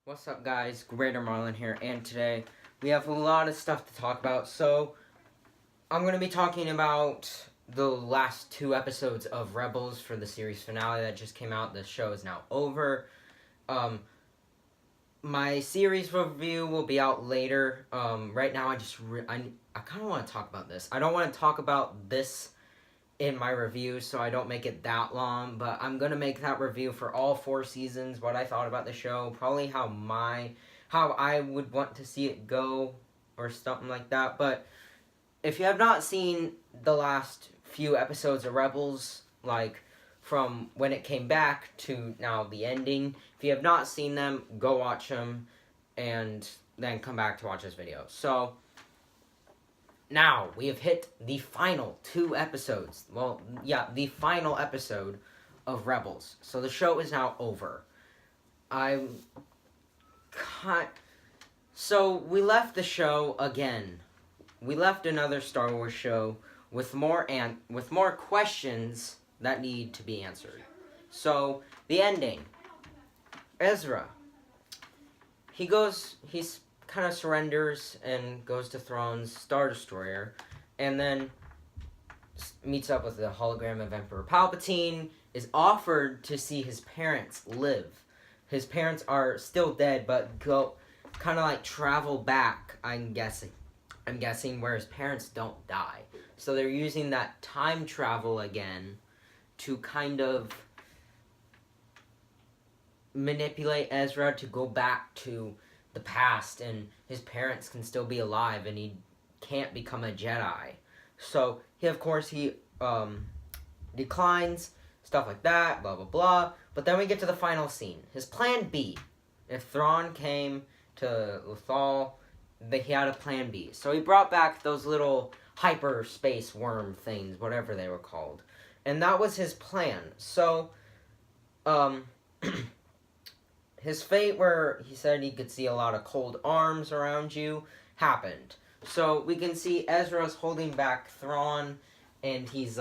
What's up, guys? Greater Marlin here, and today we have a lot of stuff to talk about. So, I'm going to be talking about the last two episodes of Rebels for the series finale that just came out. The show is now over. My series review will be out later. Right now, I kind of want to talk about this. I don't want to talk about this in my review, so I don't make it that long, but I'm gonna make that review for all 4 seasons, what I thought about the show, probably how I would want to see it go, or something like that. But if you have not seen the last few episodes of Rebels, like from when it came back to now the ending, if you have not seen them, go watch them, and then come back to watch this video. So, now, we have hit the final 2 episodes. Well, yeah, the final episode of Rebels. So the show is now over. So we left the show again. We left another Star Wars show with more questions that need to be answered. So, the ending. Ezra. He's kind of surrenders and goes to Thrawn's Star Destroyer, and then meets up with the hologram of Emperor Palpatine, is offered to see his parents live. His parents are still dead, but go kind of like travel back, I'm guessing, where his parents don't die. So they're using that time travel again to kind of manipulate Ezra to go back to the past, and his parents can still be alive, and he can't become a Jedi. So he declines, stuff like that, blah blah blah. But then we get to the final scene. His plan B. If Thrawn came to Lothal, he had a plan B. So he brought back those little hyperspace worm things, whatever they were called, and that was his plan. So, his fate, where he said he could see a lot of cold arms around you, happened. So we can see Ezra's holding back Thrawn, and he's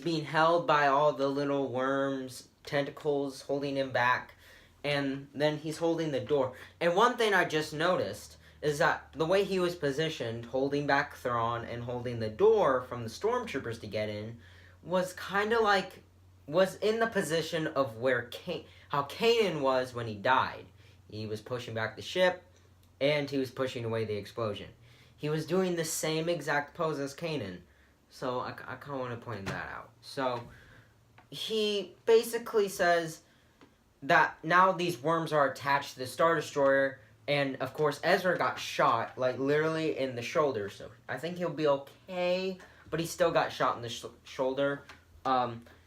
being held by all the little worms, tentacles holding him back, and then he's holding the door. And one thing I just noticed is that the way he was positioned, holding back Thrawn and holding the door from the stormtroopers to get in, was kind of like, was in the position of how Kanan was when he died. He was pushing back the ship, and he was pushing away the explosion. He was doing the same exact pose as Kanan. So I kind of want to point that out. So he basically says that now these worms are attached to the Star Destroyer, and of course Ezra got shot, like literally in the shoulder. So I think he'll be okay, but he still got shot in the shoulder.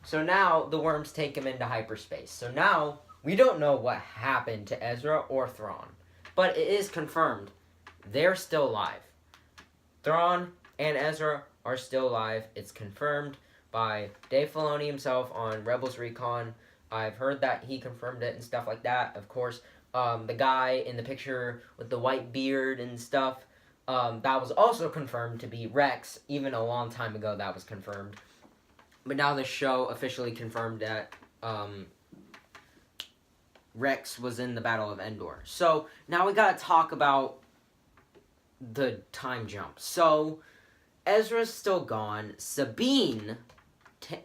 So now the worms take him into hyperspace. So now we don't know what happened to Ezra or Thrawn. But it is confirmed they're still alive. Thrawn and Ezra are still alive. It's confirmed by Dave Filoni himself on Rebels Recon. I've heard that he confirmed it and stuff like that. Of course, the guy in the picture with the white beard and stuff, that was also confirmed to be Rex. Even a long time ago that was confirmed. But now the show officially confirmed that Rex was in the Battle of Endor. So now we gotta talk about the time jump. So Ezra's still gone. Sabine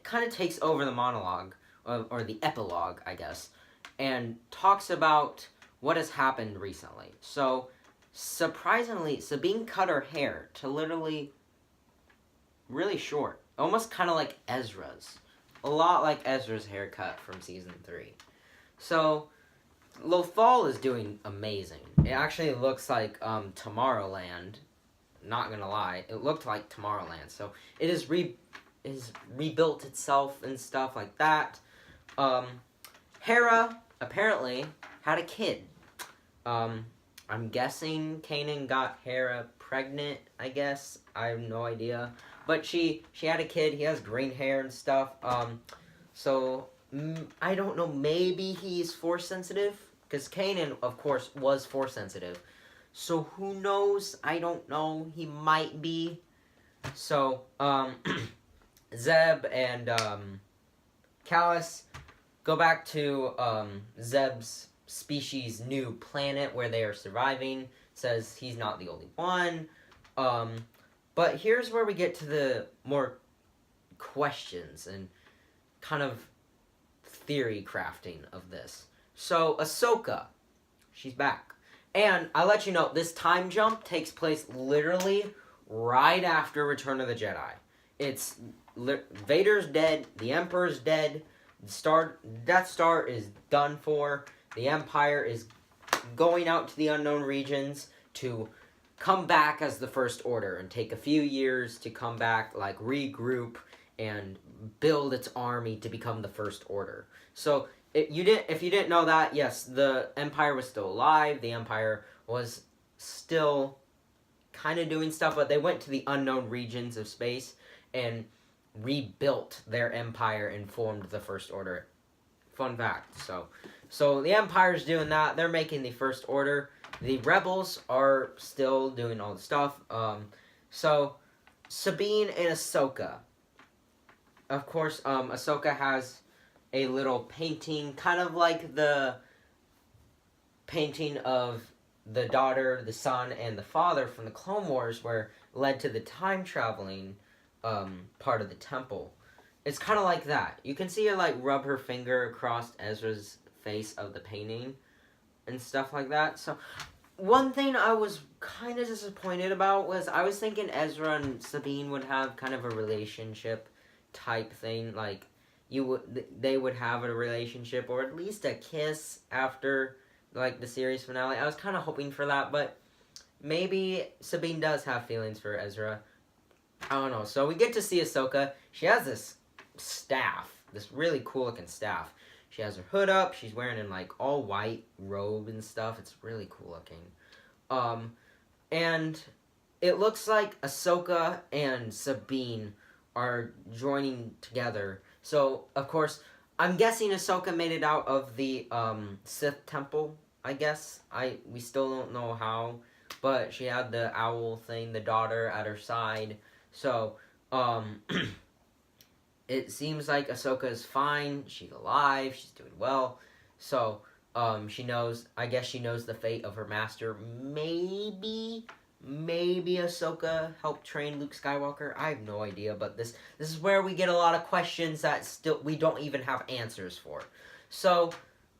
kind of takes over the monologue, or the epilogue, I guess, and talks about what has happened recently. So surprisingly, Sabine cut her hair to literally really short. Almost kind of like Ezra's. A lot like Ezra's haircut from Season 3. So, Lothal is doing amazing. It actually looks like Tomorrowland. Not gonna lie. It looked like Tomorrowland. So, it is rebuilt itself and stuff like that. Hera, apparently, had a kid. I'm guessing Kanan got Hera pregnant, I guess. I have no idea. But she had a kid. He has green hair and stuff. So I don't know. Maybe he's force sensitive, because Kanan, of course, was force sensitive. So who knows? I don't know. He might be. So Zeb and Kallus go back to Zeb's species' new planet where they are surviving. Says he's not the only one. But here's where we get to the more questions and kind of theory crafting of this. So Ahsoka, she's back. And I'll let you know, this time jump takes place literally right after Return of the Jedi. It's Vader's dead, the Emperor's dead, Death Star is done for, the Empire is going out to the unknown regions to come back as the First Order and take a few years to come back, like regroup and build its army to become the First Order. So if you didn't know that, yes, the Empire was still alive. The Empire was still kind of doing stuff, but they went to the unknown regions of space and rebuilt their empire and formed the First Order. Fun fact. So the Empire's doing that. They're making the First Order. The Rebels are still doing all the stuff. So Sabine and Ahsoka. Of course, Ahsoka has a little painting, kind of like the painting of the daughter, the son, and the father from the Clone Wars, where led to the time traveling part of the temple. It's kind of like that. You can see her like rub her finger across Ezra's face of the painting and stuff like that. So one thing I was kind of disappointed about was I was thinking Ezra and Sabine would have kind of a relationship type thing, like they would have a relationship or at least a kiss after like the series finale. I was kind of hoping for that, but maybe Sabine does have feelings for Ezra. I don't know. So we get to see Ahsoka. She has this staff, this really cool looking staff. She has her hood up. She's wearing an like all white robe and stuff. It's really cool looking. And it looks like Ahsoka and Sabine are joining together. So of course, I'm guessing Ahsoka made it out of the Sith temple. I guess we still don't know how, but she had the owl thing, the daughter at her side. So it seems like Ahsoka is fine. She's alive. She's doing well. So she knows. I guess she knows the fate of her master. Maybe Ahsoka helped train Luke Skywalker. I have no idea. But this is where we get a lot of questions that still we don't even have answers for. So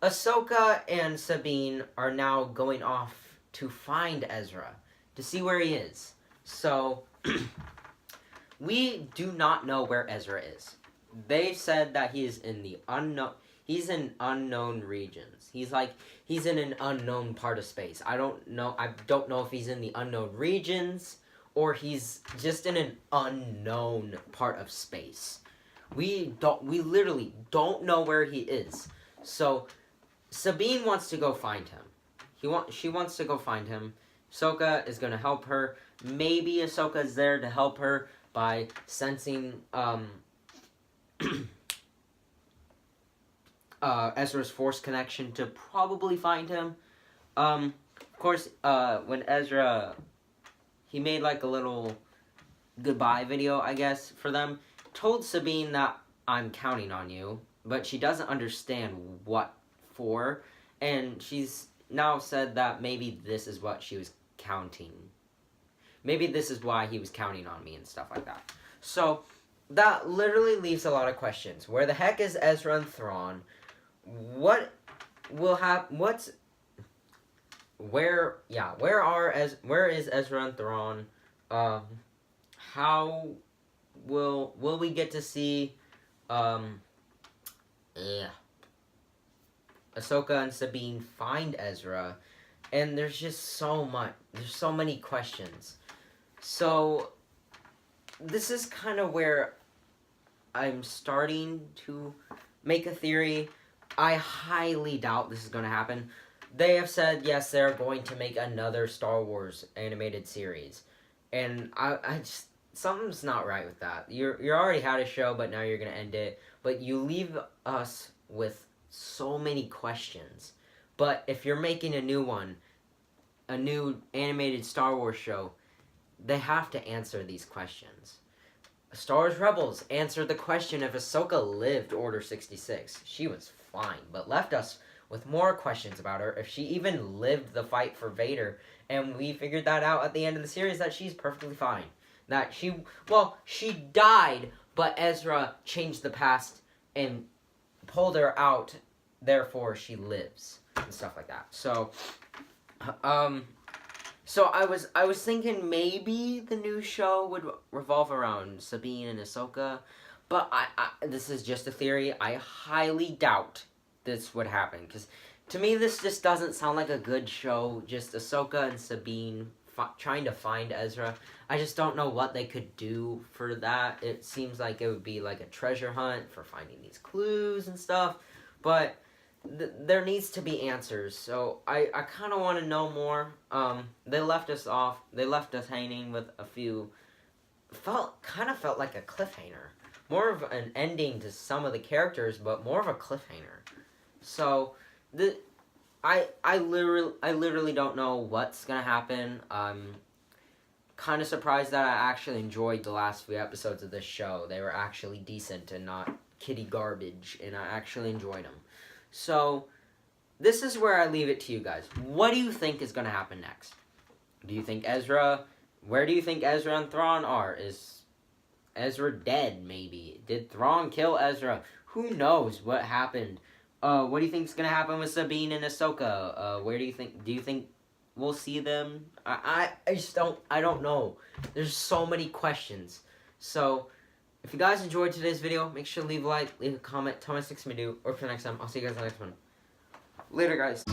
Ahsoka and Sabine are now going off to find Ezra to see where he is. So we do not know where Ezra is. They've said that he is in the unknown. He's in unknown regions. He's in an unknown part of space. I don't know if he's in the unknown regions or he's just in an unknown part of space. We literally don't know where he is. So Sabine wants to go find him. She wants to go find him. Ahsoka is going to help her. Maybe Ahsoka is there to help her by sensing Ezra's Force connection to probably find him. Of course, when Ezra, he made like a little goodbye video, I guess, for them. Told Sabine that I'm counting on you, but she doesn't understand what for. And she's now said that maybe this is what she was counting. Maybe this is why he was counting on me and stuff like that. So that literally leaves a lot of questions. Where the heck is Ezra and Thrawn? What will happen? Where is Ezra and Thrawn? How will we get to see Ahsoka and Sabine find Ezra? And there's just so many questions. So this is kind of where I'm starting to make a theory. I highly doubt this is going to happen. They have said, yes, they're going to make another Star Wars animated series. And I just, something's not right with that. You already had a show, but now you're going to end it. But you leave us with so many questions. But if you're making a new one, a new animated Star Wars show, they have to answer these questions. Star Wars Rebels answered the question if Ahsoka lived Order 66. She was fine, but left us with more questions about her, if she even lived the fight for Vader. And we figured that out at the end of the series, that she's perfectly fine. That she died, but Ezra changed the past and pulled her out, therefore she lives, and stuff like that. So I was thinking maybe the new show would revolve around Sabine and Ahsoka, but I this is just a theory. I highly doubt this would happen, because to me this just doesn't sound like a good show. Just Ahsoka and Sabine trying to find Ezra. I just don't know what they could do for that. It seems like it would be like a treasure hunt for finding these clues and stuff, but there needs to be answers. So I kind of want to know more. They left us hanging with a few. Kind of felt like a cliffhanger. More of an ending to some of the characters, but more of a cliffhanger. So I literally don't know what's gonna happen. I'm kind of surprised that I actually enjoyed the last few episodes of this show. They were actually decent and not kitty garbage, and I actually enjoyed them. So this is where I leave it to you guys. What do you think is gonna happen next? Do you think where do you think Ezra and Thrawn are? Is Ezra dead, maybe? Did Thrawn kill Ezra? Who knows what happened? What do you think is gonna happen with Sabine and Ahsoka? Where do you think we'll see them? I don't know. There's so many questions. So if you guys enjoyed today's video, make sure to leave a like, leave a comment, tell me what you think me do, or for the next time. I'll see you guys in the next one. Later, guys.